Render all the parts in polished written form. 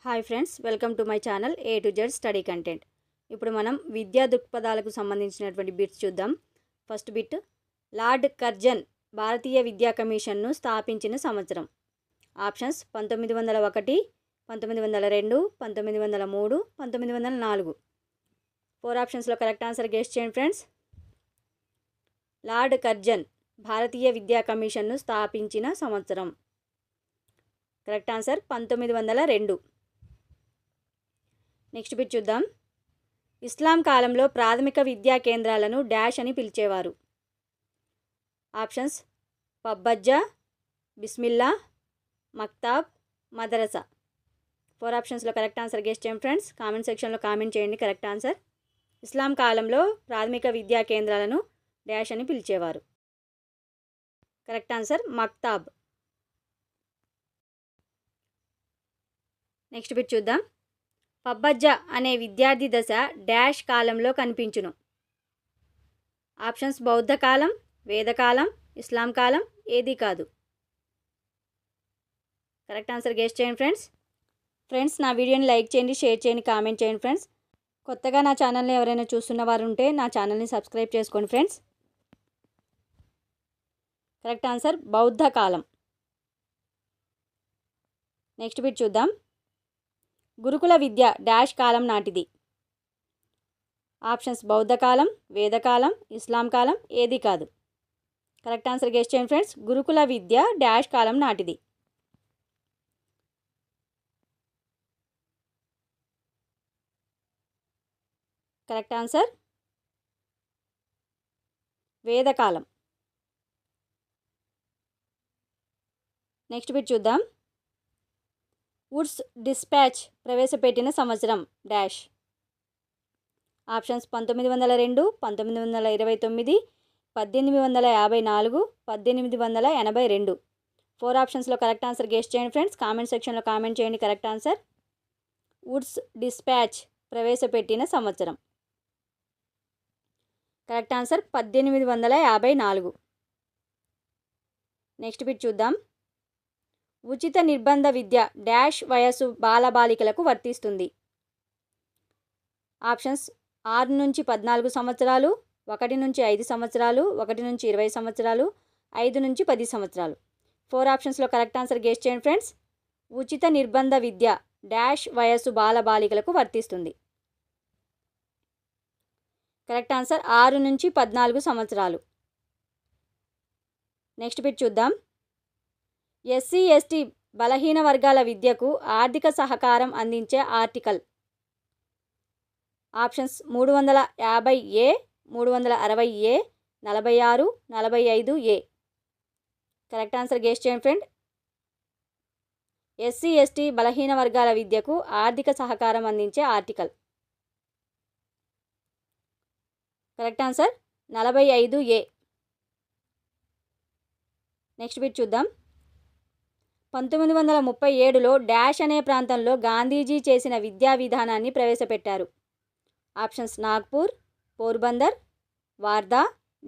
Hi friends, welcome to my channel A to Z study content. ఇప్పుడు మనం విద్యా దృక్పథాలకు సంబంధించినటువంటి బిట్స్ చూద్దాం. ఫస్ట్ బిట్, లార్డ్ కర్జన్ భారతీయ విద్యా కమిషన్ను స్థాపించిన సంవత్సరం. ఆప్షన్స్ 1901, 1902, 1903, 1904. 4 ఆప్షన్స్లో కరెక్ట్ ఆన్సర్ గెస్ చేయండి ఫ్రెండ్స్. లార్డ్ కర్జన్ భారతీయ విద్యా కమిషన్ను స్థాపించిన సంవత్సరం. Correct answer 1902. నెక్స్ట్ బిట్ చూద్దాం. ఇస్లాం కాలంలో ప్రాథమిక విద్యా కేంద్రాలను డాష్ అని పిలిచేవారు. ఆప్షన్స్ పబ్బజ్జా, బిస్మిల్లా, మక్తాబ్, మదరసా. 4 ఆప్షన్స్లో కరెక్ట్ ఆన్సర్ గెస్ చేయండి ఫ్రెండ్స్. కామెంట్ సెక్షన్లో కామెంట్ చేయండి కరెక్ట్ ఆన్సర్. ఇస్లాం కాలంలో ప్రాథమిక విద్యా కేంద్రాలను డాష్ అని పిలిచేవారు. కరెక్ట్ ఆన్సర్ మక్తాబ్. నెక్స్ట్ బిట్ చూద్దాం. పబ్బజ్జా అనే విద్యార్థి దశ డాష్ కాలంలో కనిపించును. ఆప్షన్స్ బౌద్ధ కాలం, వేదకాలం, ఇస్లాం కాలం, ఏది కాదు. కరెక్ట్ ఆన్సర్ గెస్ చేయండి ఫ్రెండ్స్. నా వీడియోని లైక్ చేయండి, షేర్ చేయండి, కామెంట్ చేయండి ఫ్రెండ్స్. కొత్తగా నా ఛానల్ని ఎవరైనా చూస్తున్న వారు ఉంటే నా ఛానల్ని సబ్స్క్రైబ్ చేసుకోండి ఫ్రెండ్స్. కరెక్ట్ ఆన్సర్ బౌద్ధ కాలం. నెక్స్ట్ బిట్ చూద్దాం. గురుకుల విద్య డాష్ కాలం నాటిది. ఆప్షన్స్ బౌద్ధ కాలం, వేదకాలం, ఇస్లాం కాలం, ఏది కాదు. కరెక్ట్ ఆన్సర్ గెస్ చేయండి ఫ్రెండ్స్. గురుకుల విద్య డాష్ కాలం నాటిది. కరెక్ట్ ఆన్సర్ వేదకాలం. నెక్స్ట్ బిట్ చూద్దాం. వుడ్స్ డిస్పాచ్ ప్రవేశపెట్టిన సంవత్సరం డాష్. ఆప్షన్స్ 1902, 1929, 1854, 1882. 4 ఆప్షన్స్లో కరెక్ట్ ఆన్సర్ గెస్ చేయండి ఫ్రెండ్స్. కామెంట్ సెక్షన్లో కామెంట్ చేయండి కరెక్ట్ ఆన్సర్. వుడ్స్ డిస్పాచ్ ప్రవేశపెట్టిన సంవత్సరం. Correct answer 1854. నెక్స్ట్ బిట్ చూద్దాం. ఉచిత నిర్బంధ విద్య డాష్ వయస్సు బాలబాలికలకు వర్తిస్తుంది. ఆప్షన్స్ 6 నుంచి 14 సంవత్సరాలు, 1 నుంచి 5 సంవత్సరాలు, 1 నుంచి 20 సంవత్సరాలు, 5 నుంచి 10 సంవత్సరాలు. 4 ఆప్షన్స్లో కరెక్ట్ ఆన్సర్ గెస్ చేయండి ఫ్రెండ్స్. ఉచిత నిర్బంధ విద్య డాష్ వయస్సు బాలబాలికలకు వర్తిస్తుంది. కరెక్ట్ ఆన్సర్ 6 నుంచి 14 సంవత్సరాలు. నెక్స్ట్ బిట్ చూద్దాం. ఎస్సీ ఎస్టీ బలహీన వర్గాల విద్యకు ఆర్థిక సహకారం అందించే article. Options 350A, 360A, 46, 45A. Correct answer guess చేయండి ఫ్రెండ్. ఎస్సీ ఎస్టీ బలహీన వర్గాల విద్యకు ఆర్థిక సహకారం అందించే article. Correct answer 45A. Next bit చూద్దాం. 1937లో డాష్ అనే ప్రాంతంలో గాంధీజీ చేసిన విద్యా విధానాన్ని ప్రవేశపెట్టారు. Options Nagpur, Porbandar, Wardha,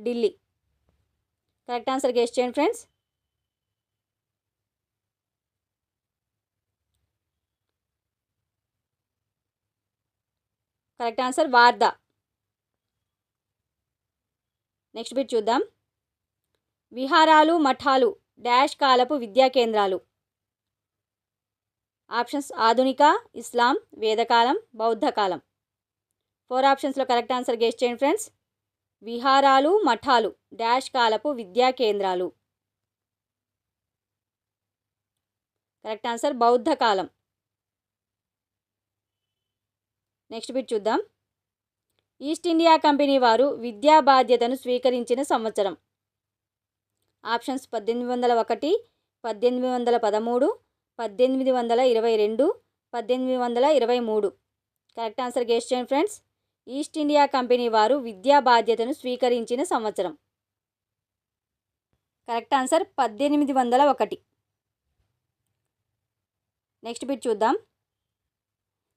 Delhi. Correct answer guess చేయండి friends. Correct answer Wardha. Next bit చూద్దాం. విహారాలు మఠాలు డాష్ కాలపు విద్యా కేంద్రాలు. ఆప్షన్స్ ఆధునిక, ఇస్లాం, వేదకాలం, బౌద్ధకాలం. 4 ఆప్షన్స్లో కరెక్ట్ ఆన్సర్ గెస్ చేయండి ఫ్రెండ్స్. విహారాలు మఠాలు డాష్ కాలపు విద్యా కేంద్రాలు. కరెక్ట్ ఆన్సర్ బౌద్ధకాలం. నెక్స్ట్ బిట్ చూద్దాం. ఈస్ట్ ఇండియా కంపెనీ వారు విద్యా బాధ్యతను స్వీకరించిన సంవత్సరం. ఆప్షన్స్ 1801, 1813, 1822, 1823. కరెక్ట్ ఆన్సర్ గెస్ చేయండి ఫ్రెండ్స్. ఈస్ట్ ఇండియా కంపెనీ వారు విద్యా బాధ్యతను స్వీకరించిన సంవత్సరం. Correct answer 1801. నెక్స్ట్ బిట్ చూద్దాం.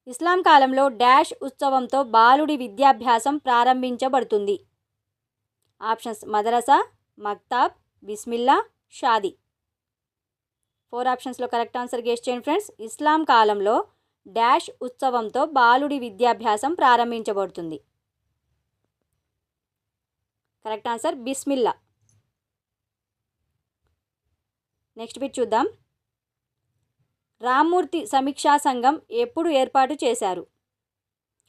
ఇస్లాం కాలంలో డాష్ ఉత్సవంతో బాలుడి విద్యాభ్యాసం ప్రారంభించబడుతుంది. ఆప్షన్స్ మదరసా, మక్తాబ్, బిస్మిల్లా, షాదీ. 4 ఆప్షన్స్లో కరెక్ట్ ఆన్సర్ గెస్ చేయండి ఫ్రెండ్స్. ఇస్లాం కాలంలో డాష్ ఉత్సవంతో బాలుడి విద్యాభ్యాసం ప్రారంభించబడుతుంది? Correct answer Bismillah. Next bit చూద్దాం. రామ్మూర్తి సమీక్షా సంఘం ఎప్పుడు ఏర్పాటు చేశారు?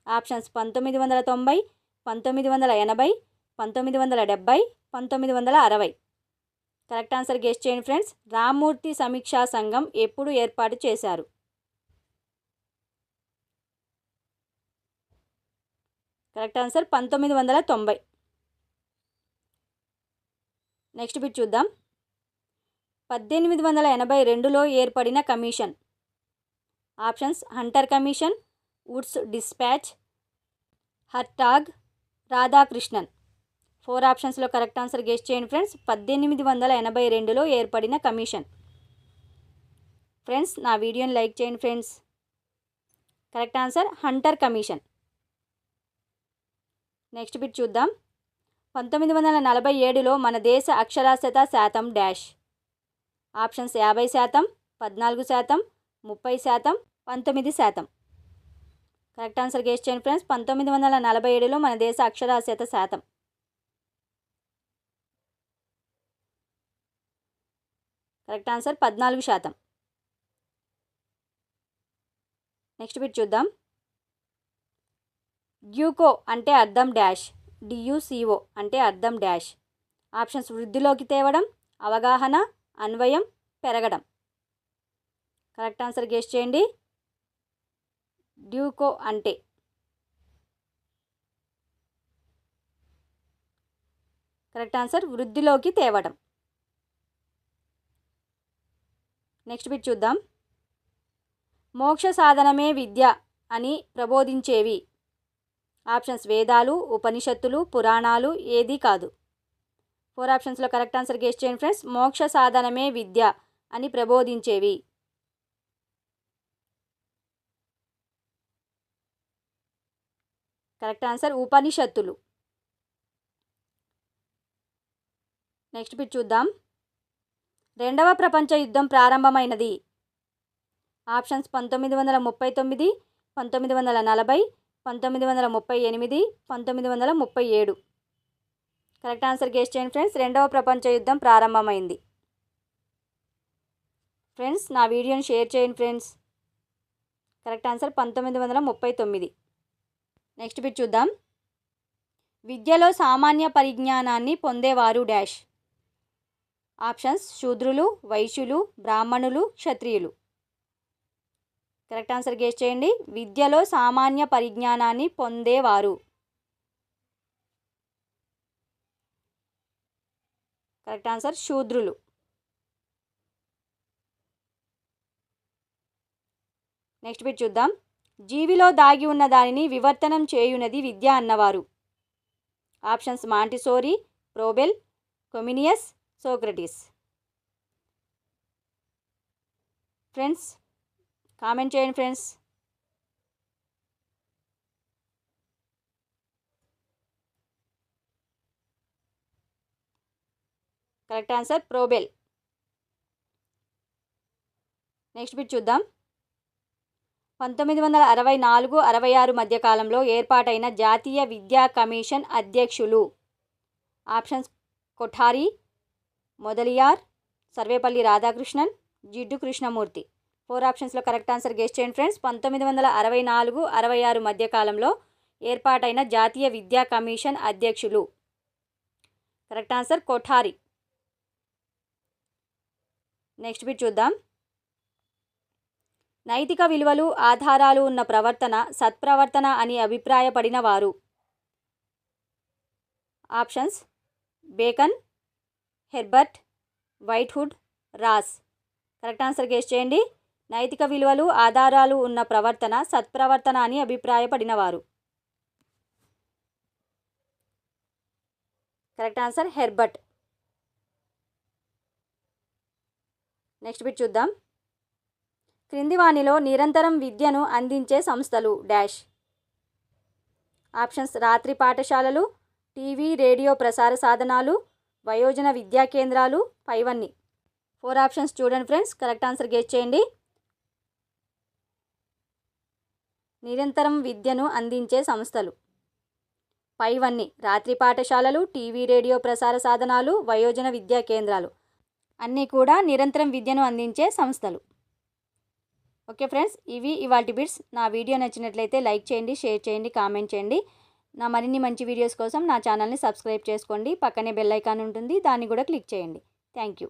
ఆప్షన్స్ 1990, 1980, 1970, 1960. కరెక్ట్ ఆన్సర్ గెస్ చేయండి ఫ్రెండ్స్. రామ్మూర్తి సమీక్షా సంఘం ఎప్పుడు ఏర్పాటు చేశారు? Correct answer 1990. నెక్స్ట్ బిట్ చూద్దాం. 1882లో ఏర్పడిన commission. Options Hunter Commission, Wood's Despatch, Hartog, Radhakrishnan. 4 ఆప్షన్స్లో కరెక్ట్ ఆన్సర్ గెస్ చేయండి ఫ్రెండ్స్. 1882లో ఏర్పడిన కమిషన్. ఫ్రెండ్స్ నా వీడియోని లైక్ చేయండి friends. Correct answer Hunter Commission. Next bit చూద్దాం. 1947లో మన దేశ అక్షరాస్యత శాతం dash. Options 50%, 14%, 30%, 19%. Correct answer guess చేయండి ఫ్రెండ్స్. 1947లో మన దేశ అక్షరాస్యత శాతం. Correct answer 14%. నెక్స్ట్ బిట్ చూద్దాం. డ్యూకో అంటే అర్థం డాష్. డియుసిఓ అంటే అర్థం డాష్. ఆప్షన్స్ వృద్ధిలోకి తేవడం, అవగాహన, అన్వయం, పెరగడం. కరెక్ట్ ఆన్సర్ గెస్ చేయండి. డ్యూకో అంటే కరెక్ట్ ఆన్సర్ వృద్ధిలోకి తేవడం. నెక్స్ట్ బిట్ చూద్దాం. మోక్ష సాధనమే విద్య అని ప్రబోధించేవి. ఆప్షన్స్ వేదాలు, ఉపనిషత్తులు, పురాణాలు, ఏది కాదు. 4 ఆప్షన్స్లో కరెక్ట్ ఆన్సర్ గెస్ చేయండి ఫ్రెండ్స్. మోక్ష సాధనమే విద్య అని ప్రబోధించేవి. కరెక్ట్ ఆన్సర్ ఉపనిషత్తులు. నెక్స్ట్ బిట్ చూద్దాం. రెండవ ప్రపంచ యుద్ధం ప్రారంభమైనది. ఆప్షన్స్ 1939, 1940, 1938, 1937. కరెక్ట్ ఆన్సర్ గెస్ చేయండి ఫ్రెండ్స్. రెండవ ప్రపంచ యుద్ధం ప్రారంభమైంది. ఫ్రెండ్స్ నా వీడియోని షేర్ చేయండి friends. Correct answer 1939. Next bit చూద్దాం. విద్యలో సామాన్య పరిజ్ఞానాన్ని పొందేవారు డాష్. ఆప్షన్స్ శూద్రులు, వైశ్యులు, బ్రాహ్మణులు, క్షత్రియులు. కరెక్ట్ ఆన్సర్ గెస్ చేయండి. విద్యలో సామాన్య పరిజ్ఞానాన్ని పొందేవారు. కరెక్ట్ ఆన్సర్ శూద్రులు. నెక్స్ట్ బిట్ చూద్దాం. జీవిలో దాగి ఉన్న దానిని వివర్తనం చేయునది విద్య అన్నవారు. Options Montessori, Froebel, Comenius, Socrates. Friends comment చేయండి friends. Correct answer Froebel. Next bit చూద్దాం. 1964-66 మధ్య కాలంలో ఏర్పాటైన జాతీయ విద్యా కమిషన్ అధ్యక్షులు. ఆప్షన్స్ కొఠారి, మొదలియార్, సర్వేపల్లి రాధాకృష్ణన్, జిడ్డు కృష్ణమూర్తి. 4 ఆప్షన్స్లో కరెక్ట్ ఆన్సర్ గెస్ చేయండి ఫ్రెండ్స్. 1964-66 మధ్య కాలంలో ఏర్పాటైన జాతీయ విద్యా కమిషన్ అధ్యక్షులు. Correct answer Kothari. Next bit చూద్దాం. నైతిక విలువలు, ఆధారాలు ఉన్న ప్రవర్తన సత్ప్రవర్తన అని అభిప్రాయపడిన వారు. Options Bacon, Herbart, Whitehead, Ross. Correct answer guess చేయండి. నైతిక విలువలు, ఆధారాలు ఉన్న ప్రవర్తన సత్ప్రవర్తన అని అభిప్రాయపడినవారు. Correct answer Herbart. Next bit చూద్దాం. క్రింది వానిలో నిరంతరం విద్యను అందించే సంస్థలు డాష్. ఆప్షన్స్ రాత్రి పాఠశాలలు, టీవీ రేడియో ప్రసార సాధనాలు, వయోజన విద్యా కేంద్రాలు, పైవన్నీ. 4 ఆప్షన్స్ చూడండి ఫ్రెండ్స్. కరెక్ట్ ఆన్సర్ గెస్ చేయండి. నిరంతరం విద్యను అందించే సంస్థలు. పైవన్నీ రాత్రి పాఠశాలలు, టీవీ రేడియో ప్రసార సాధనాలు, వయోజన విద్యా కేంద్రాలు అన్నీ కూడా నిరంతరం విద్యను అందించే సంస్థలు. ఓకే ఫ్రెండ్స్, ఇవి ఇవాల్టి బిట్స్. నా వీడియో నచ్చినట్లయితే లైక్ చేయండి, షేర్ చేయండి, కామెంట్ చేయండి. నా మరిన్ని మంచి వీడియోస్ కోసం నా ఛానల్ని సబ్స్క్రైబ్ చేసుకోండి. పక్కనే బెల్ ఐకాన్ ఉంటుంది, దాన్ని కూడా క్లిక్ చేయండి. Thank you.